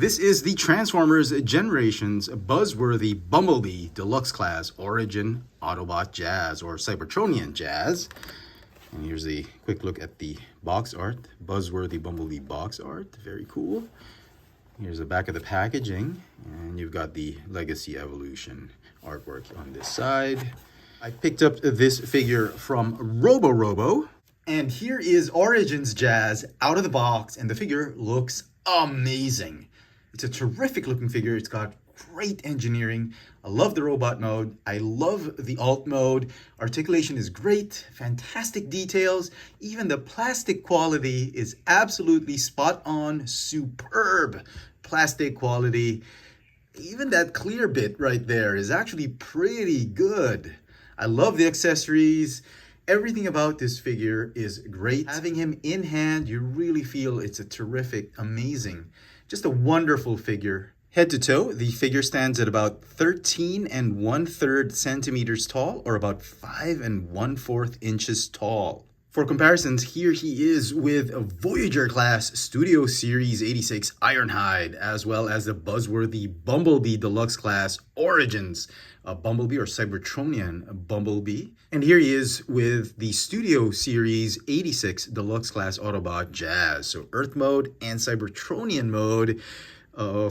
This is the Transformers Generations Buzzworthy Bumblebee Deluxe Class Origin Autobot Jazz, or Cybertronian Jazz. And here's a quick look at the box art. Buzzworthy Bumblebee box art. Very cool. Here's the back of the packaging. And you've got the Legacy Evolution artwork on this side. I picked up this figure from Robo. And here is Origins Jazz out of the box. And the figure looks amazing. It's a terrific looking figure. It's got great engineering. I love the robot mode. I love the alt mode. Articulation is great. Fantastic details. Even the plastic quality is absolutely spot on. Superb plastic quality. Even that clear bit right there is actually pretty good. I love the accessories. Everything about this figure is great. Having him in hand, you really feel it's a terrific, amazing, just a wonderful figure. Head to toe, the figure stands at about 13 1/3 centimeters tall, or about 5 1/4 inches tall. For comparisons, here he is with a Voyager class Studio Series 86 Ironhide, as well as the Buzzworthy Bumblebee Deluxe class Origins Bumblebee, or Cybertronian Bumblebee. And here he is with the Studio Series 86 Deluxe class Autobot Jazz. So Earth mode and Cybertronian mode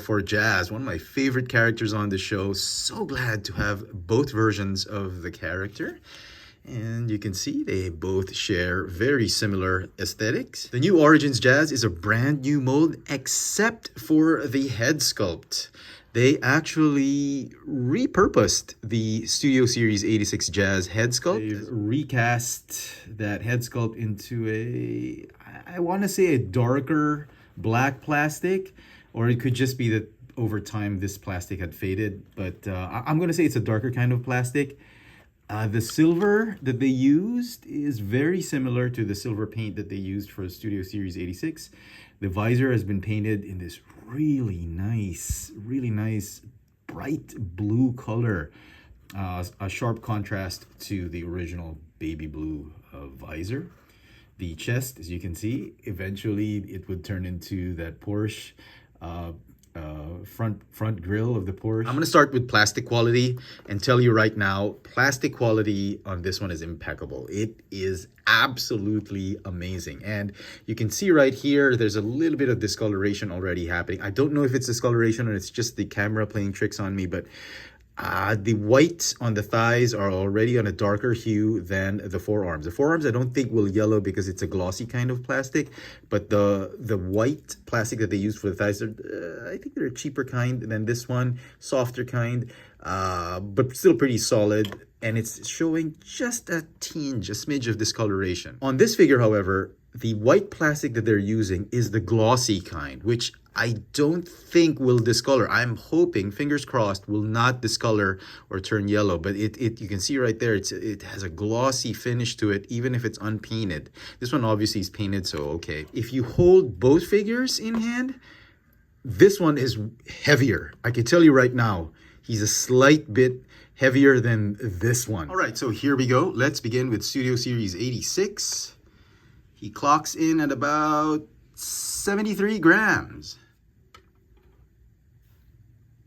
for Jazz. One of my favorite characters on the show. So glad to have both versions of the character. And you can see they both share very similar aesthetics. The new Origins Jazz is a brand new mold except for the head sculpt. They actually repurposed the Studio Series 86 Jazz head sculpt. They've recast that head sculpt into I want to say a darker black plastic, or it could just be that over time this plastic had faded, but I'm going to say it's a darker kind of plastic. The silver that they used is very similar to the silver paint that they used for Studio Series 86. The visor has been painted in this really nice bright blue color. A sharp contrast to the original baby blue visor. The chest, as you can see, eventually it would turn into that Porsche front grille of the Porsche. I'm going to start with plastic quality and tell you right now, plastic quality on this one is impeccable. It is absolutely amazing. And you can see right here, there's a little bit of discoloration already happening. I don't know if it's discoloration or it's just the camera playing tricks on me, but the white on the thighs are already on a darker hue than the forearms. The forearms I don't think will yellow because it's a glossy kind of plastic, but the white plastic that they use for the thighs, I think they're a cheaper kind than this one, softer kind, but still pretty solid. And it's showing just a tinge, a smidge of discoloration. On this figure, however, the white plastic that they're using is the glossy kind, which I don't think will discolor. I'm hoping, fingers crossed, will not discolor or turn yellow. But you can see right there, it has a glossy finish to it, even if it's unpainted. This one obviously is painted, so okay. If you hold both figures in hand, this one is heavier. I can tell you right now, he's a slight bit heavier than this one. All right, so here we go. Let's begin with Studio Series 86. He clocks in at about 73 grams.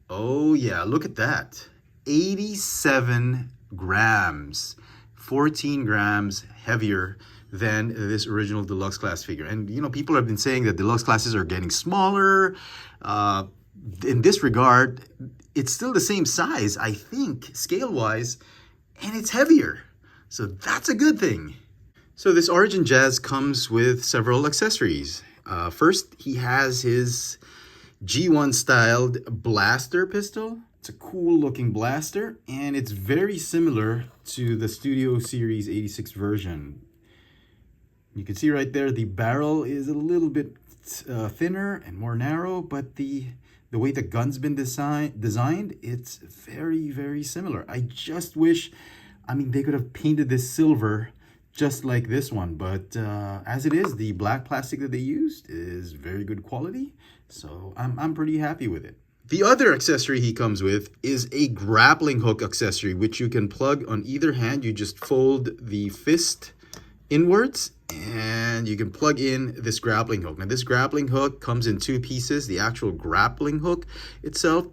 Oh yeah, look at that. 87 grams. 14 grams heavier than this original Deluxe class figure. And you know, people have been saying that Deluxe classes are getting smaller. In this regard, it's still the same size, I think, scale-wise, and it's heavier. So that's a good thing. So this Origin Jazz comes with several accessories. First, he has his G1 styled blaster pistol. It's a cool looking blaster, and it's very similar to the Studio Series 86 version. You can see right there, the barrel is a little bit thinner and more narrow, but the way the gun's been designed, it's very similar. I just wish, they could have painted this silver just like this one, but as it is, the black plastic that they used is very good quality, so I'm pretty happy with it. The other accessory he comes with is a grappling hook accessory, which you can plug on either hand. You just fold the fist inwards And you can plug in this grappling hook. Now this grappling hook comes in two pieces, the actual grappling hook itself,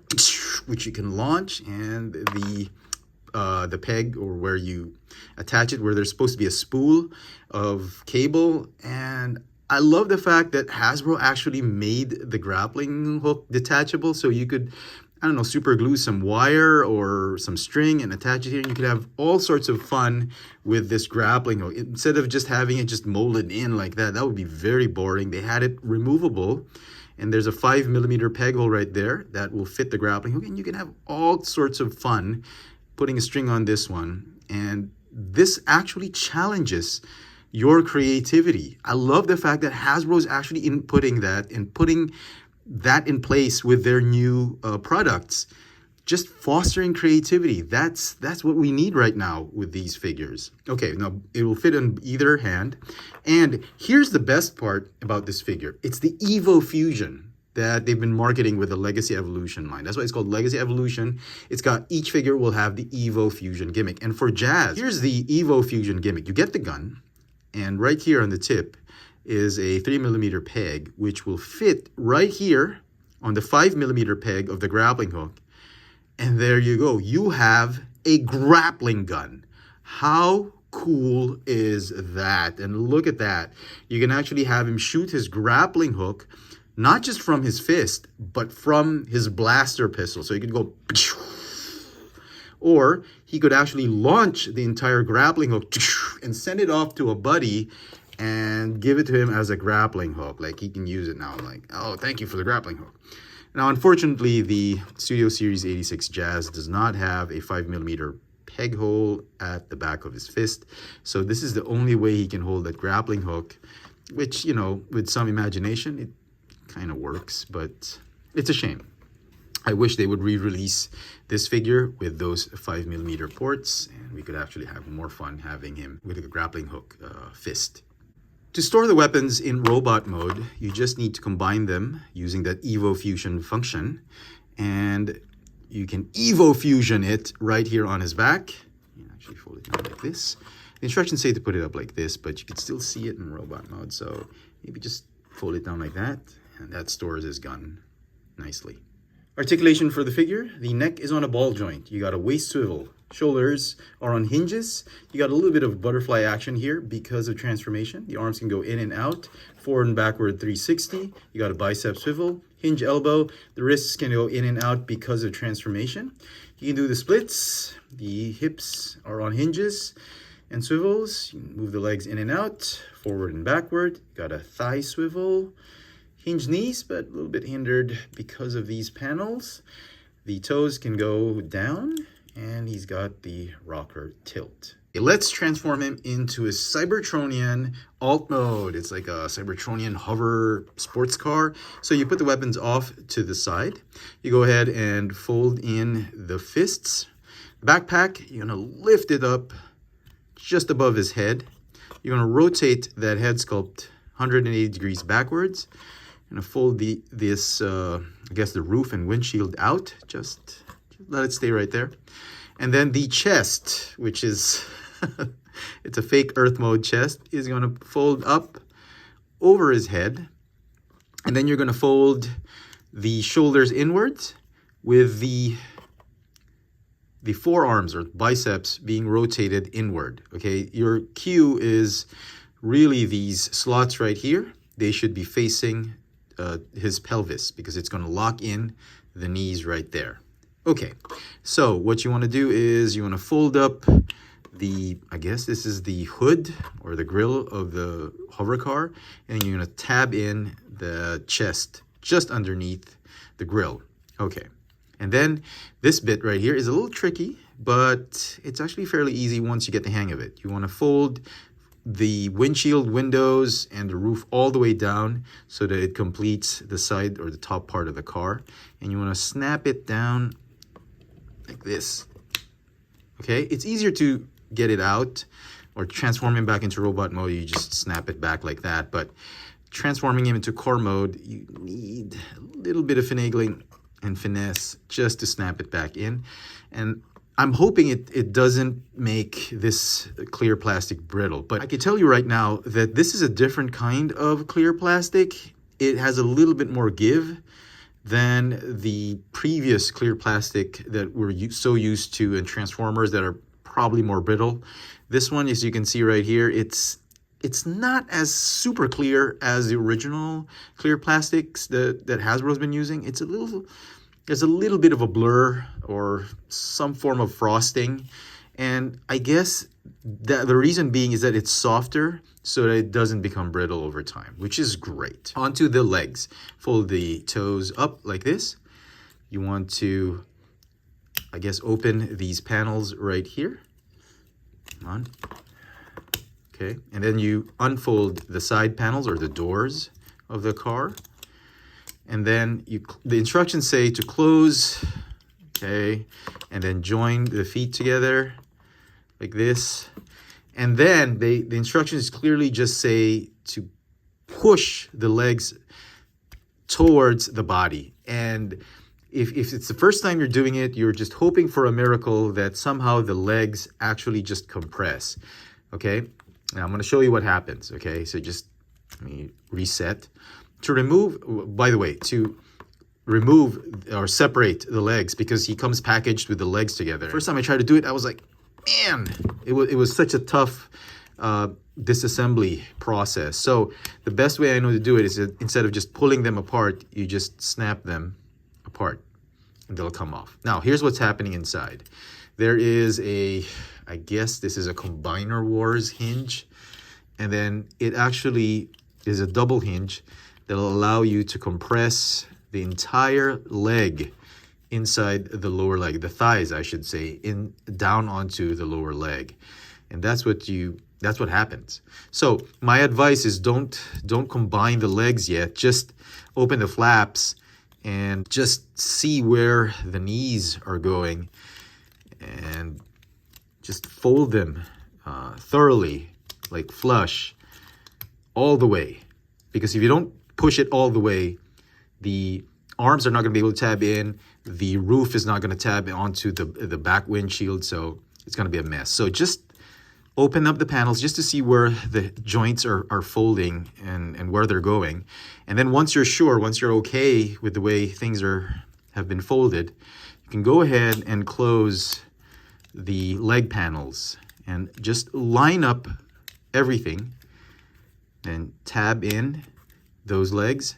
which you can launch, and the peg, or where you attach it, where there's supposed to be a spool of cable. And I love the fact that Hasbro actually made the grappling hook detachable, so you could, I don't know, super glue some wire or some string and attach it here. You could have all sorts of fun with this grappling hook. Instead of just having it just molded in like that, that would be very boring. They had it removable, and there's a 5mm peg hole right there that will fit the grappling hook, and you can have all sorts of fun putting a string on this one. And this actually challenges your creativity. I love the fact that Hasbro is actually inputting that and putting that in place with their new products, just fostering creativity. That's what we need right now with these figures. Okay, now it will fit in either hand. And here's the best part about this figure. It's the Evo Fusion that they've been marketing with the Legacy Evolution line. That's why it's called Legacy Evolution. It's got, each figure will have the Evo Fusion gimmick. And for Jazz, here's the Evo Fusion gimmick. You get the gun, and right here on the tip is a 3mm peg, which will fit right here on the 5mm peg of the grappling hook. And there you go. You have a grappling gun. How cool is that? And look at that. You can actually have him shoot his grappling hook, not just from his fist, but from his blaster pistol. So you could go, or he could actually launch the entire grappling hook and send it off to a buddy and give it to him as a grappling hook. Like, he can use it now. Like, oh, thank you for the grappling hook. Now, unfortunately, the Studio Series 86 Jazz does not have a 5mm peg hole at the back of his fist. So this is the only way he can hold that grappling hook, which, you know, with some imagination, it kind of works, but it's a shame. I wish they would re-release this figure with those 5mm ports, and we could actually have more fun having him with a grappling hook fist. To store the weapons in robot mode, you just need to combine them using that Evo Fusion function, and you can Evo Fusion it right here on his back. You can actually fold it down like this. The instructions say to put it up like this, but you can still see it in robot mode, so maybe just fold it down like that, and that stores his gun nicely. Articulation for the figure. The neck is on a ball joint. You got a waist swivel. Shoulders are on hinges. You got a little bit of butterfly action here because of transformation. The arms can go in and out, forward and backward 360. You got a bicep swivel, hinge elbow. The wrists can go in and out because of transformation. You can do the splits. The hips are on hinges and swivels. You can move the legs in and out, forward and backward. You got a thigh swivel. Hinge knees, but a little bit hindered because of these panels. The toes can go down, and he's got the rocker tilt. Okay, let's transform him into a Cybertronian alt mode. It's like a Cybertronian hover sports car. So you put the weapons off to the side. You go ahead and fold in the fists. Backpack, you're gonna lift it up just above his head. You're gonna rotate that head sculpt 180 degrees backwards. Gonna fold this I guess the roof and windshield out. Just let it stay right there. And then the chest, which is it's a fake Earth mode chest, is gonna fold up over his head. And then you're gonna fold the shoulders inwards with the forearms or biceps being rotated inward. Okay, your cue is really these slots right here. They should be facing his pelvis, because it's going to lock in the knees right there. Okay, so what you want to do is you want to fold up the, I guess this is the hood or the grill of the hover car, and you're going to tab in the chest just underneath the grill. Okay, and then this bit right here is a little tricky, but it's actually fairly easy once you get the hang of it. You want to fold the windshield, windows, and the roof all the way down so that it completes the side or the top part of the car. And you want to snap it down like this. Okay, it's easier to get it out or transform him back into robot mode. You just snap it back like that. But transforming him into car mode, you need a little bit of finagling and finesse just to snap it back in. And I'm hoping it doesn't make this clear plastic brittle, but I can tell you right now that this is a different kind of clear plastic. It has a little bit more give than the previous clear plastic that we're so used to in Transformers that are probably more brittle. This one, as you can see right here, it's not as super clear as the original clear plastics that Hasbro's been using. There's a little bit of a blur or some form of frosting. And I guess that the reason being is that it's softer so that it doesn't become brittle over time, which is great. Onto the legs. Fold the toes up like this. You want to, I guess, open these panels right here. Come on. Okay, and then you unfold the side panels or the doors of the car. And then the instructions say to close, okay, and then join the feet together like this. And then the instructions clearly just say to push the legs towards the body. And if it's the first time you're doing it, you're just hoping for a miracle that somehow the legs actually just compress, okay? Now I'm going to show you what happens, okay? So just let me reset. To remove, by the way, to remove or separate the legs, because he comes packaged with the legs together. First time I tried to do it, I was like, man, it was such a tough disassembly process. So the best way I know to do it is that instead of just pulling them apart, you just snap them apart and they'll come off. Now, here's what's happening inside. There is I guess this is a Combiner Wars hinge, and then it actually is a double hinge that'll allow you to compress the entire leg inside the lower leg, the thighs, I should say, down onto the lower leg. And that's what happens. So my advice is don't combine the legs yet. Just open the flaps and just see where the knees are going and just fold them thoroughly, like flush, all the way. Because if you don't push it all the way, the arms are not going to be able to tab in. The roof is not going to tab onto the back windshield, so it's going to be a mess. So just open up the panels just to see where the joints are folding and where they're going. And then once you're sure, once you're okay with the way things have been folded, you can go ahead and close the leg panels and just line up everything and tab in those legs,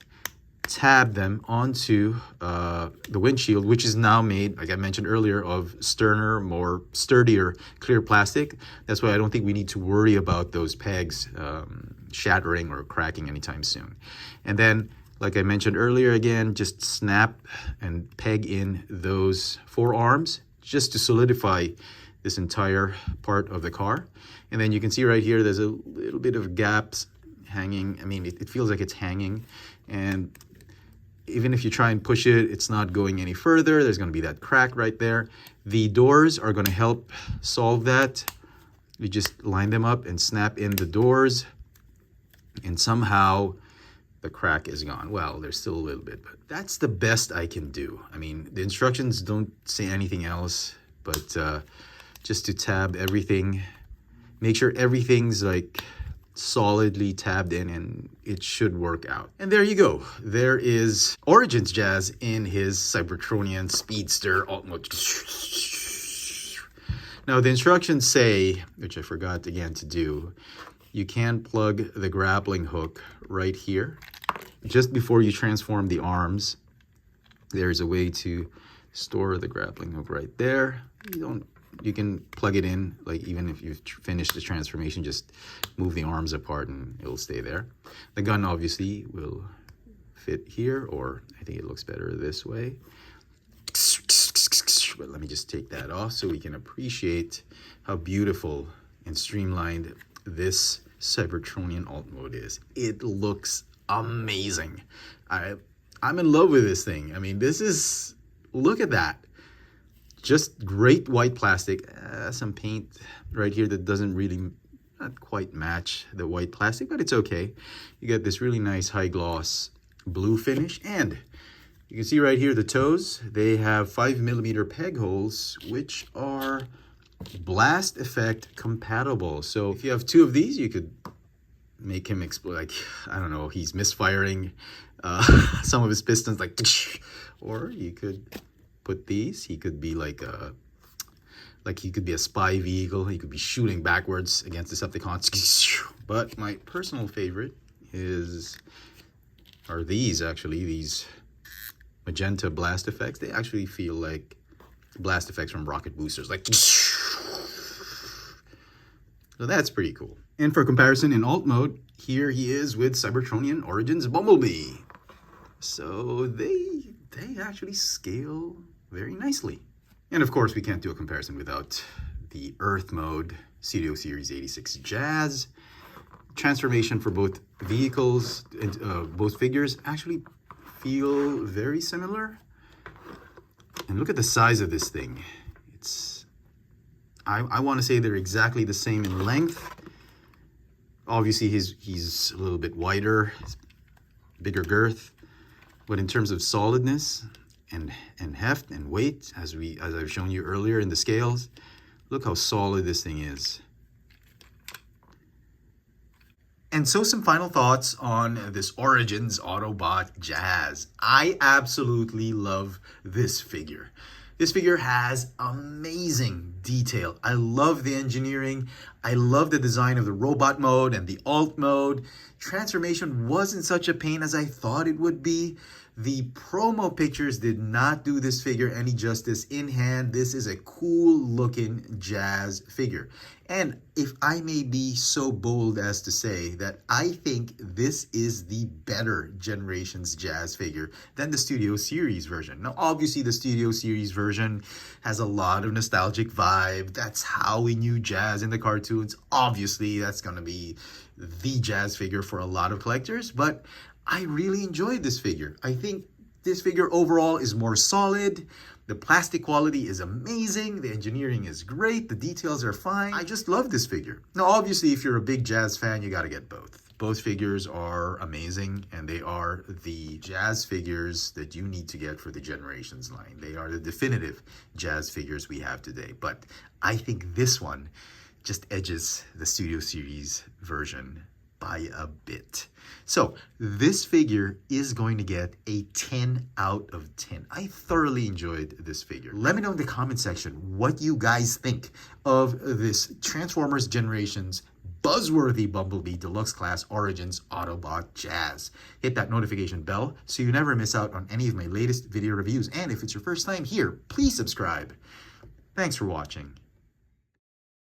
tab them onto the windshield, which is now made, like I mentioned earlier, of sterner, more sturdier clear plastic. That's why I don't think we need to worry about those pegs shattering or cracking anytime soon. And then, like I mentioned earlier, again, just snap and peg in those four arms just to solidify this entire part of the car. And then you can see right here, there's a little bit of gaps hanging. I mean, it feels like it's hanging. And even if you try and push it, it's not going any further. There's going to be that crack right there. The doors are going to help solve that. You just line them up and snap in the doors, and somehow the crack is gone. Well, there's still a little bit, but that's the best I can do. I mean, the instructions don't say anything else, but just to tab everything, make sure everything's like solidly tabbed in, and it should work out. And there you go. There is Origins Jazz in his Cybertronian Speedster Alt-Mode. Now the instructions say, which I forgot again to do, you can plug the grappling hook right here. Just before you transform the arms, there's a way to store the grappling hook right there. You can plug it in, like even if you've finished the transformation, just move the arms apart and it'll stay there. The gun obviously will fit here, or I think it looks better this way. But let me just take that off so we can appreciate how beautiful and streamlined this Cybertronian alt mode is. It looks amazing. I'm in love with this thing. I mean, look at that. Just great white plastic. Some paint right here that doesn't really not quite match the white plastic, but it's okay. You get this really nice high gloss blue finish, and you You can see right here the toes, they have 5mm peg holes, which are blast effect compatible. So if you have 2 of these, you could make him explode, like, I don't know, he's misfiring some of his pistons, like, or you could put these, he could be like he could be a spy vehicle, he could be shooting backwards against the Decepticons. But my personal favorite are these, actually, these magenta blast effects. They actually feel like blast effects from rocket boosters, like, so that's pretty cool. And for comparison, in alt mode, here he is with Cybertronian Origins Bumblebee. So they actually scale very nicely. And of course, we can't do a comparison without the Earth mode Studio Series 86 Jazz. Transformation for both vehicles, both figures actually feel very similar. And look at the size of this thing. I want to say they're exactly the same in length. Obviously, he's a little bit wider, bigger girth, but in terms of solidness and heft and weight, as I've shown you earlier in the scales, look how solid this thing is. And so some final thoughts on this Origins Autobot Jazz. I absolutely love this figure. This figure has amazing detail. I love the engineering. I love the design of the robot mode and the alt mode. Transformation wasn't such a pain as I thought it would be. The promo pictures did not do this figure any justice. In hand, this is a cool looking Jazz figure. And if I may be so bold as to say that I think this is the better Generations Jazz figure than the Studio Series version. Now, obviously, the Studio Series version has a lot of nostalgic vibe. That's how we knew Jazz in the cartoons. Obviously, that's going to be the Jazz figure for a lot of collectors, but I really enjoyed this figure. I think this figure overall is more solid. The plastic quality is amazing. The engineering is great. The details are fine. I just love this figure. Now, obviously, if you're a big Jazz fan, you got to get both. Both figures are amazing, and they are the Jazz figures that you need to get for the Generations line. They are the definitive Jazz figures we have today. But I think this one just edges the Studio Series version by a bit. So this figure is going to get a 10 out of 10. I thoroughly enjoyed this figure. Let me know in the comment section what you guys think of this Transformers Generations Buzzworthy Bumblebee Deluxe Class Origins Autobot Jazz. Hit that notification bell so you never miss out on any of my latest video reviews. And if it's your first time here, please subscribe. Thanks for watching.